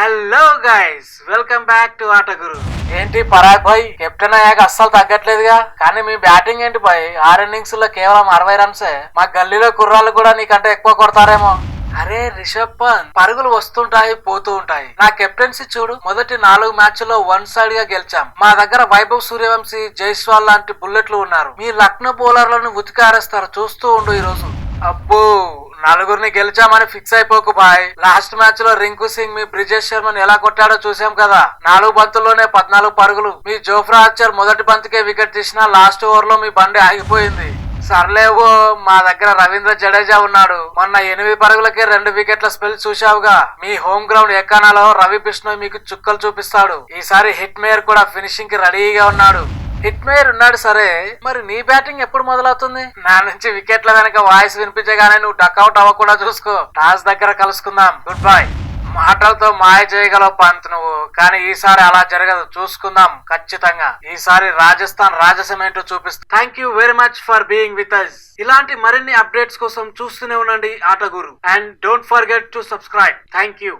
Hello guys, welcome back to ఆట గురు. ఏంటి పరాగ్ భాయ్, captain అయ్యాక అస్సలు తగ్గట్లేదుగా. కానీ మీ బ్యాటింగ్ ఏంటి భాయ్? 6 innings లో కేవలం 60 రన్సే. మా గల్లీలో కుర్రాళ్ళు కూడా నీకంటే ఎక్కువ కొడతారేమో. అరే రిషబ్ పంత్, పరుగులు వస్తుంటాయి పోతూ ఉంటాయి. నా కెప్టెన్సీ చూడు, మొదటి 4 మ్యాచ్ల్లో 1 సైడ్ గా గెలిచాం. మా దగ్గర వైభవ్ సూర్యవంశీ, జైస్వాల్ లాంటి బుల్లెట్లు ఉన్నారు. మీ లక్నో బౌలర్లను ఉతికారేస్తారు, చూస్తూ ఉండు. ఈ రోజు అబ్బో, 4 గెలిచామని ఫిక్స్ అయిపోకు బాయ్. లాస్ట్ మ్యాచ్ లో రింకు సింగ్ మీ బ్రిజేష్ శర్మని ఎలా కొట్టాడో చూసాం కదా. 4 బంతుల్లోనే 14 పరుగులు. మీ జోఫ్రా ఆర్చర్ మొదటి బంతికే వికెట్ తీసినా లాస్ట్ ఓవర్ లో మీ బండి ఆగిపోయింది. సర్లేవో, మా దగ్గర రవీంద్ర జడేజా ఉన్నాడు. మొన్న 8 పరుగులకే 2 వికెట్ల స్పెల్ చూశావుగా. మీ హోమ్ గ్రౌండ్ ఎక్కానాలో రవి బిష్ణోయ్ మీకు చుక్కలు చూపిస్తాడు. ఈసారి హిట్ మేయర్ కూడా ఫినిషింగ్ కి రెడీగా ఉన్నాడు. హిట్ మేయర్ ఉన్నాడు సరే, మరి నీ బ్యాటింగ్ ఎప్పుడు మొదలవుతుంది? నా నుంచి వికెట్ల వెనక వాయిస్ వినిపించగానే నువ్వు డక్అవుట్ అవ్వకుండా చూసుకో. టాస్ దగ్గర కలుసుకుందాం. Good bye. మాటలతో మాయ చేయగలవు పంత్ నువ్వు, కానీ ఈసారి అలా జరగదు. చూసుకుందాం ఖచ్చితంగా. ఈసారి రాజస్థాన్ రాజసం ఏంటో చూపిస్తా. Thank you very much for being with us. ఇలాంటి మరిన్ని అప్డేట్స్ కోసం చూస్తూనే ఉండండి Aata Guru. And don't forget to subscribe. Thank you.